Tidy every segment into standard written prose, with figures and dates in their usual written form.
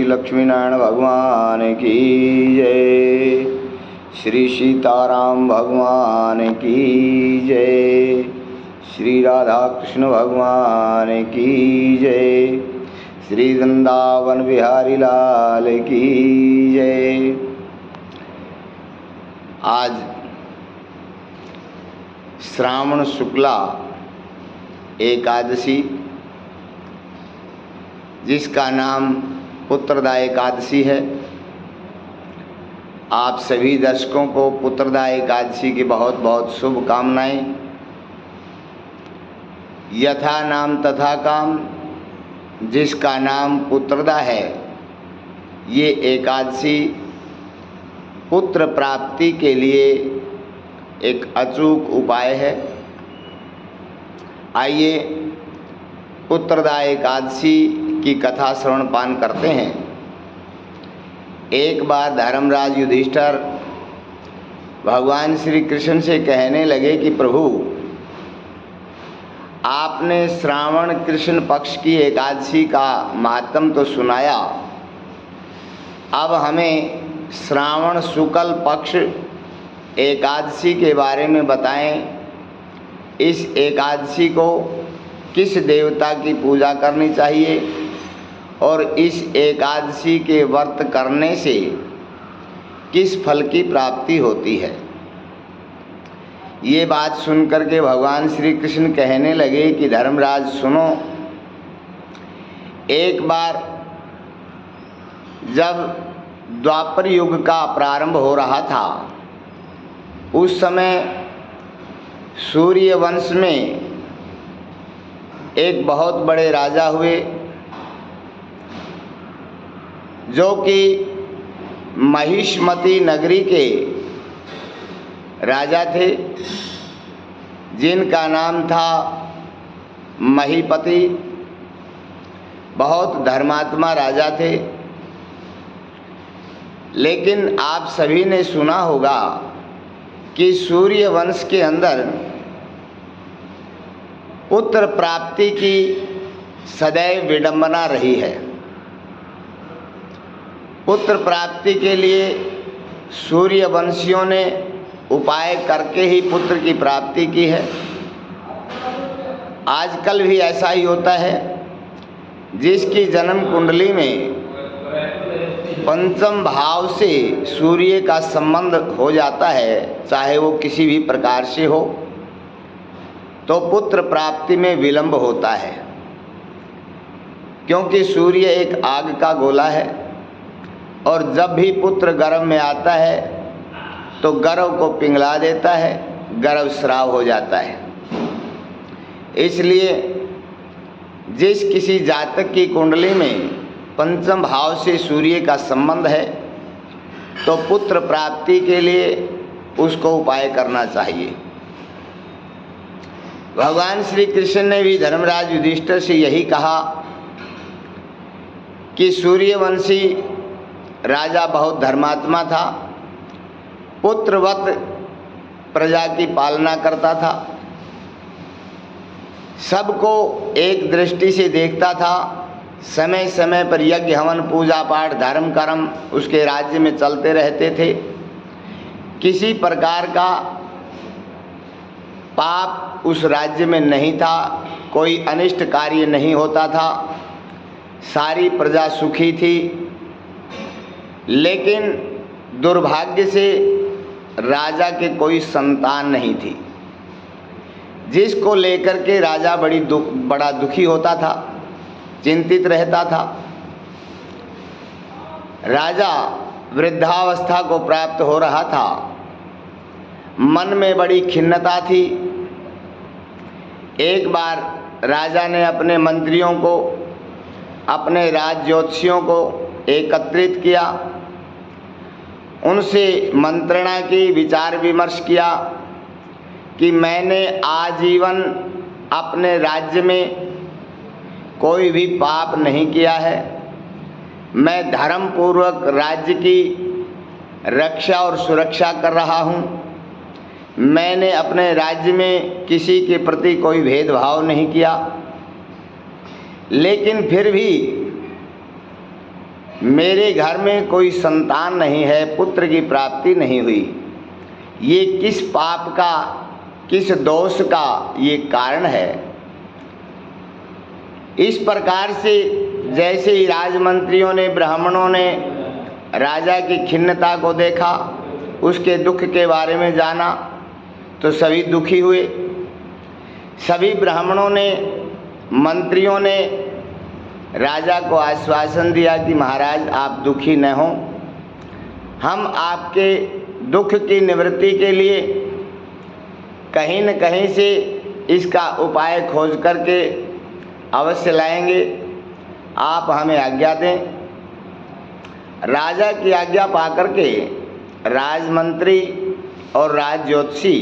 लक्ष्मीनारायण भगवान की जय। श्री सीताराम भगवान की जय। श्री राधा कृष्ण भगवान की जय। श्री वृंदावन बिहारी लाल की जय। आज श्रावण शुक्ला एकादशी, जिसका नाम पुत्रदा एकादशी है। आप सभी दर्शकों को पुत्रदा एकादशी की बहुत बहुत शुभकामनाएं। यथा नाम तथा काम, जिसका नाम पुत्रदा है, ये एकादशी पुत्र प्राप्ति के लिए एक अचूक उपाय है। आइए पुत्रदा एकादशी की कथा श्रवण पान करते हैं। एक बार धर्मराज युधिष्ठिर भगवान श्री कृष्ण से कहने लगे कि प्रभु, आपने श्रावण कृष्ण पक्ष की एकादशी का महात्म तो सुनाया, अब हमें श्रावण शुक्ल पक्ष एकादशी के बारे में बताएं। इस एकादशी को किस देवता की पूजा करनी चाहिए और इस एकादशी के व्रत करने से किस फल की प्राप्ति होती है। ये बात सुनकर के भगवान श्री कृष्ण कहने लगे कि धर्मराज सुनो, एक बार जब द्वापर युग का प्रारंभ हो रहा था, उस समय सूर्य वंश में एक बहुत बड़े राजा हुए, जो कि महिष्मती नगरी के राजा थे, जिनका नाम था महीपति। बहुत धर्मात्मा राजा थे। लेकिन आप सभी ने सुना होगा कि सूर्य वंश के अंदर पुत्र प्राप्ति की सदैव विडंबना रही है। पुत्र प्राप्ति के लिए सूर्यवंशियों ने उपाय करके ही पुत्र की प्राप्ति की है। आजकल भी ऐसा ही होता है। जिसकी जन्म कुंडली में पंचम भाव से सूर्य का संबंध हो जाता है, चाहे वो किसी भी प्रकार से हो, तो पुत्र प्राप्ति में विलंब होता है। क्योंकि सूर्य एक आग का गोला है और जब भी पुत्र गर्भ में आता है तो गर्भ को पिघला देता है, गर्भ स्राव हो जाता है। इसलिए जिस किसी जातक की कुंडली में पंचम भाव से सूर्य का संबंध है, तो पुत्र प्राप्ति के लिए उसको उपाय करना चाहिए। भगवान श्री कृष्ण ने भी धर्मराज युधिष्ठिर से यही कहा कि सूर्यवंशी राजा बहुत धर्मात्मा था, पुत्रवत प्रजा की पालना करता था, सबको एक दृष्टि से देखता था, समय समय पर यज्ञ हवन पूजा पाठ धर्म कर्म उसके राज्य में चलते रहते थे। किसी प्रकार का पाप उस राज्य में नहीं था, कोई अनिष्ट कार्य नहीं होता था, सारी प्रजा सुखी थी। लेकिन दुर्भाग्य से राजा के कोई संतान नहीं थी, जिसको लेकर के राजा बड़ा दुखी होता था, चिंतित रहता था। राजा वृद्धावस्था को प्राप्त हो रहा था, मन में बड़ी खिन्नता थी। एक बार राजा ने अपने मंत्रियों को, अपने राजज्योतिषियों को एकत्रित किया, उनसे मंत्रणा की, विचार विमर्श किया कि मैंने आजीवन अपने राज्य में कोई भी पाप नहीं किया है, मैं धर्म पूर्वक राज्य की रक्षा और सुरक्षा कर रहा हूँ, मैंने अपने राज्य में किसी के प्रति कोई भेदभाव नहीं किया। लेकिन फिर भी मेरे घर में कोई संतान नहीं है, पुत्र की प्राप्ति नहीं हुई, ये किस पाप का, किस दोष का ये कारण है। इस प्रकार से जैसे ही राजमंत्रियों ने, ब्राह्मणों ने राजा की खिन्नता को देखा, उसके दुख के बारे में जाना, तो सभी दुखी हुए। सभी ब्राह्मणों ने, मंत्रियों ने राजा को आश्वासन दिया कि महाराज आप दुखी न हों, हम आपके दुख की निवृत्ति के लिए कहीं न कहीं से इसका उपाय खोज करके अवश्य लाएंगे, आप हमें आज्ञा दें। राजा की आज्ञा पाकर के राजमंत्री और राजज्योतिषी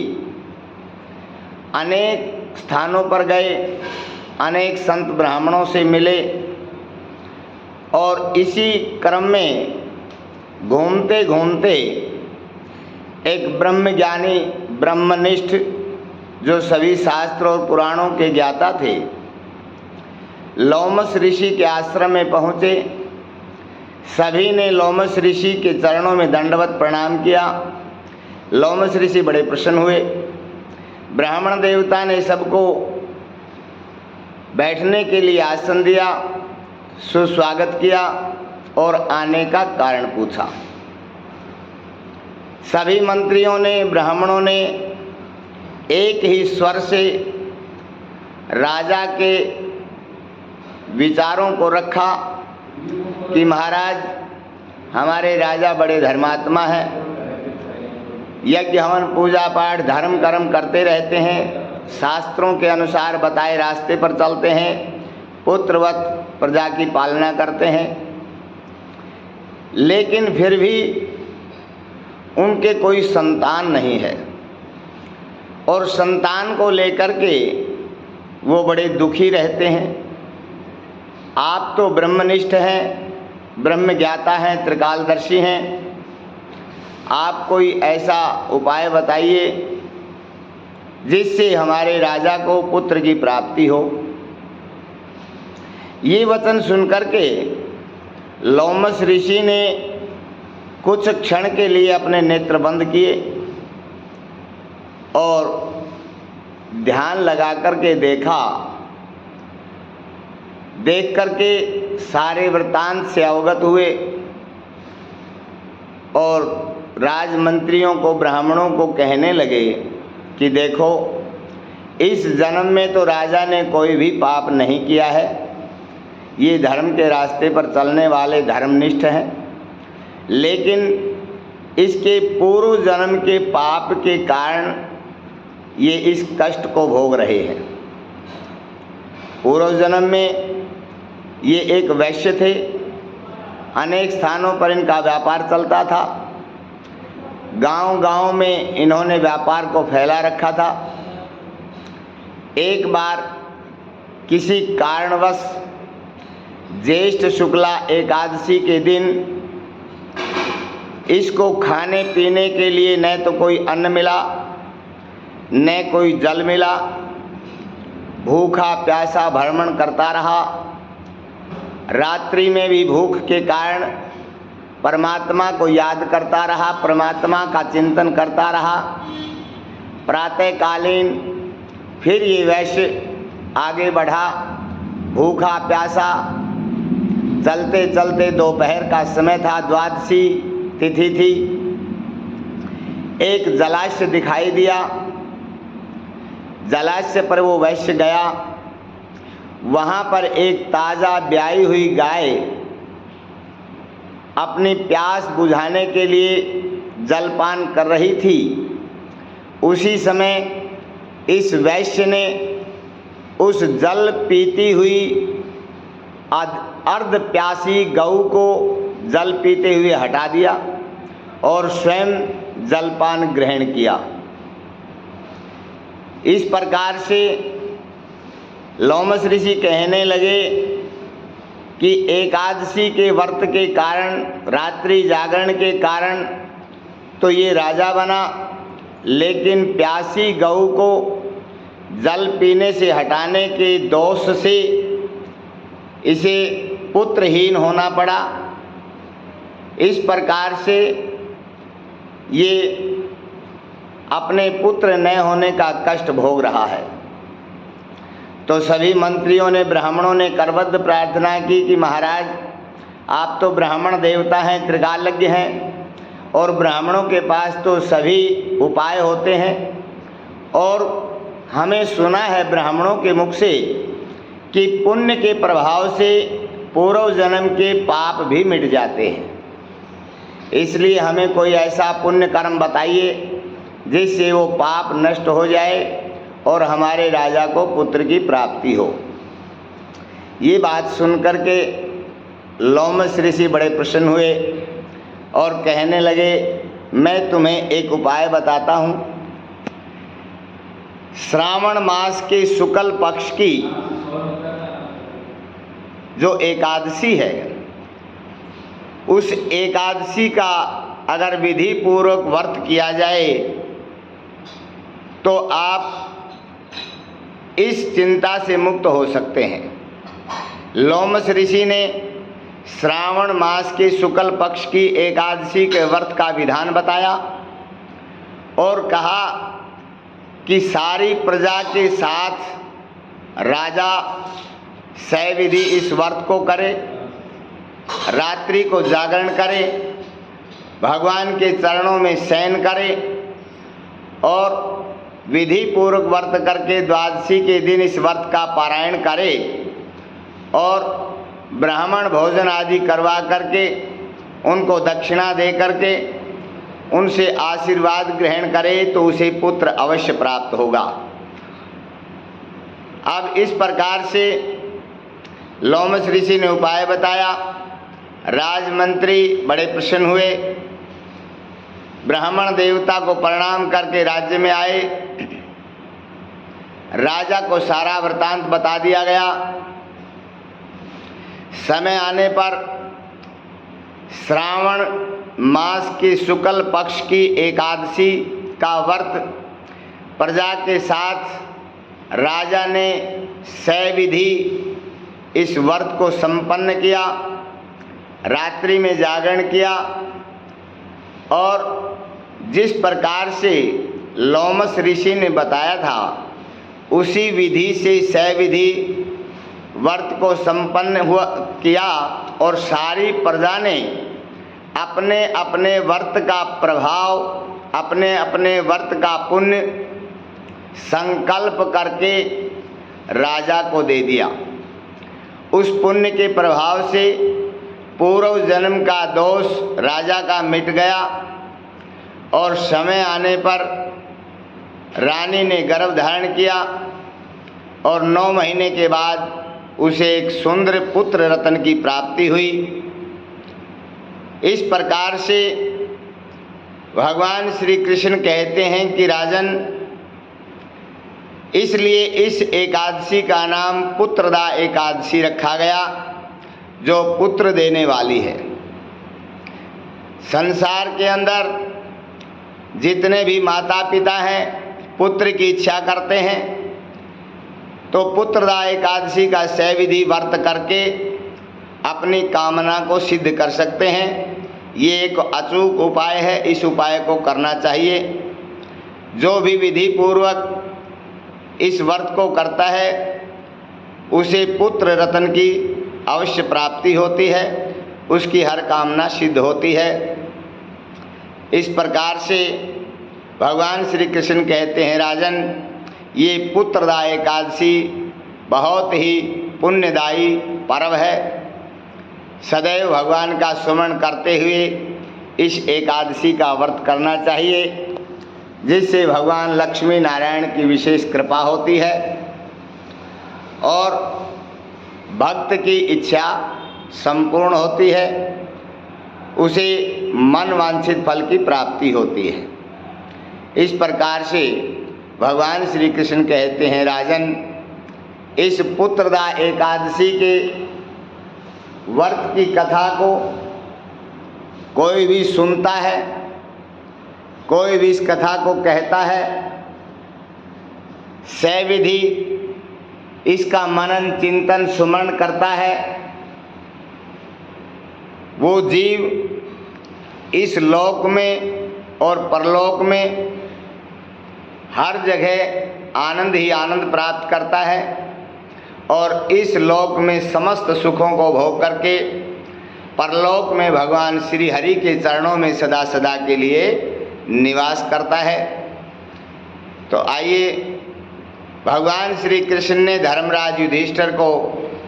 अनेक स्थानों पर गए, अनेक संत ब्राह्मणों से मिले और इसी क्रम में घूमते घूमते एक ब्रह्मज्ञानी, ब्रह्मनिष्ठ, जो सभी शास्त्र और पुराणों के ज्ञाता थे, लोमस ऋषि के आश्रम में पहुँचे। सभी ने लोमस ऋषि के चरणों में दंडवत प्रणाम किया। लोमस ऋषि बड़े प्रसन्न हुए। ब्राह्मण देवता ने सबको बैठने के लिए आसन दिया, सुस्वागत किया और आने का कारण पूछा। सभी मंत्रियों ने, ब्राह्मणों ने एक ही स्वर से राजा के विचारों को रखा कि महाराज हमारे राजा बड़े धर्मात्मा हैं, यज्ञ हवन पूजा पाठ धर्म कर्म करते रहते हैं, शास्त्रों के अनुसार बताए रास्ते पर चलते हैं, पुत्रवत प्रजा की पालना करते हैं, लेकिन फिर भी उनके कोई संतान नहीं है और संतान को लेकर के वो बड़े दुखी रहते हैं। आप तो ब्रह्मनिष्ठ हैं, ब्रह्मज्ञाता हैं, त्रिकालदर्शी हैं, आप कोई ऐसा उपाय बताइए जिससे हमारे राजा को पुत्र की प्राप्ति हो। ये वचन सुनकर के लोमस ऋषि ने कुछ क्षण के लिए अपने नेत्र बंद किए और ध्यान लगा करके देखा। देख करके सारे वृत्तांत से अवगत हुए और राजमंत्रियों को, ब्राह्मणों को कहने लगे कि देखो, इस जन्म में तो राजा ने कोई भी पाप नहीं किया है, ये धर्म के रास्ते पर चलने वाले धर्मनिष्ठ हैं, लेकिन इसके पूर्व जन्म के पाप के कारण ये इस कष्ट को भोग रहे हैं। पूर्व जन्म में ये एक वैश्य थे, अनेक स्थानों पर इनका व्यापार चलता था, गांव-गांव में इन्होंने व्यापार को फैला रखा था। एक बार किसी कारणवश ज्येष्ठ शुक्ला एकादशी के दिन इसको खाने पीने के लिए न तो कोई अन्न मिला, न कोई जल मिला, भूखा प्यासा भ्रमण करता रहा। रात्रि में भी भूख के कारण परमात्मा को याद करता रहा, परमात्मा का चिंतन करता रहा। प्रातःकालीन फिर ये वैश्य आगे बढ़ा, भूखा प्यासा, चलते चलते दोपहर का समय था, द्वादशी तिथि थी। एक जलाशय दिखाई दिया, जलाशय पर वो वैश्य गया। वहाँ पर एक ताज़ा ब्याई हुई गाय अपनी प्यास बुझाने के लिए जलपान कर रही थी। उसी समय इस वैश्य ने उस जल पीती हुई अर्ध प्यासी गऊ को जल पीते हुए हटा दिया और स्वयं जलपान ग्रहण किया। इस प्रकार से लोमस ऋषि कहने लगे कि एकादशी के व्रत के कारण, रात्रि जागरण के कारण तो ये राजा बना, लेकिन प्यासी गऊ को जल पीने से हटाने के दोष से इसे पुत्रहीन होना पड़ा। इस प्रकार से ये अपने पुत्र न होने का कष्ट भोग रहा है। तो सभी मंत्रियों ने, ब्राह्मणों ने करबद्ध प्रार्थना की कि महाराज, आप तो ब्राह्मण देवता हैं, त्रिकालज्ञ हैं, और ब्राह्मणों के पास तो सभी उपाय होते हैं, और हमें सुना है ब्राह्मणों के मुख से कि पुण्य के प्रभाव से पूर्व जन्म के पाप भी मिट जाते हैं। इसलिए हमें कोई ऐसा पुण्य कर्म बताइए जिससे वो पाप नष्ट हो जाए और हमारे राजा को पुत्र की प्राप्ति हो। ये बात सुनकर के लोमश ऋषि बड़े प्रसन्न हुए और कहने लगे, मैं तुम्हें एक उपाय बताता हूँ। श्रावण मास के शुक्ल पक्ष की जो एकादशी है, उस एकादशी का अगर विधि पूर्वक व्रत किया जाए तो आप इस चिंता से मुक्त हो सकते हैं। लोमश ऋषि ने श्रावण मास के शुक्ल पक्ष की एकादशी के व्रत का विधान बताया और कहा कि सारी प्रजा के साथ राजा सविधि इस व्रत को करे, रात्रि को जागरण करे, भगवान के चरणों में शयन करे और विधि पूर्वक व्रत करके द्वादशी के दिन इस व्रत का पारायण करे और ब्राह्मण भोजन आदि करवा करके उनको दक्षिणा दे करके उनसे आशीर्वाद ग्रहण करे तो उसे पुत्र अवश्य प्राप्त होगा। अब इस प्रकार से लोमश ऋषि ने उपाय बताया। राजमंत्री बड़े प्रसन्न हुए, ब्राह्मण देवता को प्रणाम करके राज्य में आए। राजा को सारा वृतांत बता दिया गया। समय आने पर श्रावण मास के शुक्ल पक्ष की एकादशी का व्रत प्रजा के साथ राजा ने सविधि इस व्रत को संपन्न किया, रात्रि में जागरण किया और जिस प्रकार से लोमश ऋषि ने बताया था उसी विधि से सविधि व्रत को संपन्न किया और सारी प्रजा ने अपने अपने व्रत का प्रभाव, अपने अपने व्रत का पुण्य संकल्प करके राजा को दे दिया। उस पुण्य के प्रभाव से पूर्व जन्म का दोष राजा का मिट गया और समय आने पर रानी ने गर्भ धारण किया और 9 महीने के बाद उसे एक सुंदर पुत्र रत्न की प्राप्ति हुई। इस प्रकार से भगवान श्री कृष्ण कहते हैं कि राजन, इसलिए इस एकादशी का नाम पुत्रदा एकादशी रखा गया, जो पुत्र देने वाली है। संसार के अंदर जितने भी माता पिता हैं पुत्र की इच्छा करते हैं तो पुत्रदा एकादशी का सविधि व्रत करके अपनी कामना को सिद्ध कर सकते हैं। ये एक अचूक उपाय है, इस उपाय को करना चाहिए। जो भी विधि पूर्वक इस व्रत को करता है उसे पुत्र रत्न की अवश्य प्राप्ति होती है, उसकी हर कामना सिद्ध होती है। इस प्रकार से भगवान श्री कृष्ण कहते हैं, राजन, ये पुत्रदा एकादशी बहुत ही पुण्यदायी पर्व है। सदैव भगवान का स्मरण करते हुए इस एकादशी का व्रत करना चाहिए, जिससे भगवान लक्ष्मी नारायण की विशेष कृपा होती है और भक्त की इच्छा संपूर्ण होती है, उसे मन वांछित फल की प्राप्ति होती है। इस प्रकार से भगवान श्री कृष्ण कहते हैं, राजन, इस पुत्रदा एकादशी के व्रत की कथा को कोई भी सुनता है, कोई भी इस कथा को कहता है, सविधि इसका मनन चिंतन सुमरण करता है, वो जीव इस लोक में और परलोक में हर जगह आनंद ही आनंद प्राप्त करता है और इस लोक में समस्त सुखों को भोग करके परलोक में भगवान श्री हरि के चरणों में सदा सदा के लिए निवास करता है। तो आइए, भगवान श्री कृष्ण ने धर्मराज युधिष्ठिर को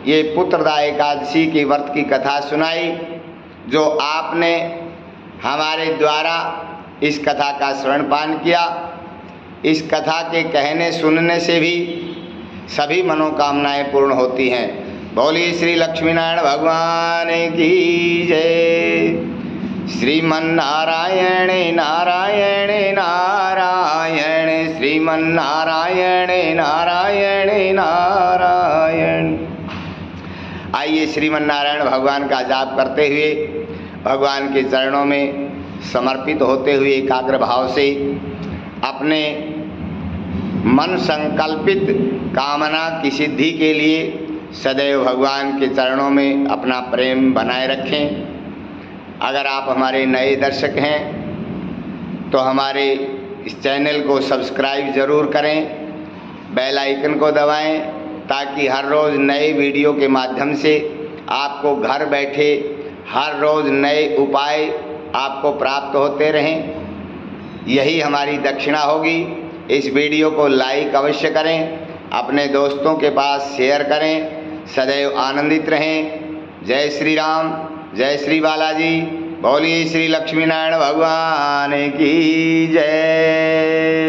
ये पुत्रदा एकादशी की व्रत की कथा सुनाई, जो आपने हमारे द्वारा इस कथा का श्रवण पान किया। इस कथा के कहने सुनने से भी सभी मनोकामनाएं पूर्ण होती हैं। बोलिए श्री लक्ष्मीनारायण भगवान की जय। श्रीमन्नारायण नारायण नारायण, श्रीमन्नारायण नारायण नारायण। आइए श्रीमन्नारायण भगवान का जाप करते हुए भगवान के चरणों में समर्पित होते हुए एकाग्र भाव से अपने मन संकल्पित कामना की सिद्धि के लिए सदैव भगवान के चरणों में अपना प्रेम बनाए रखें। अगर आप हमारे नए दर्शक हैं तो हमारे इस चैनल को सब्सक्राइब ज़रूर करें, बेल आइकन को दबाएं, ताकि हर रोज़ नए वीडियो के माध्यम से आपको घर बैठे हर रोज़ नए उपाय आपको प्राप्त होते रहें। यही हमारी दक्षिणा होगी। इस वीडियो को लाइक अवश्य करें, अपने दोस्तों के पास शेयर करें। सदैव आनंदित रहें। जय श्री राम, जय श्री बालाजी। बोलिए श्री लक्ष्मीनारायण भगवान की जय।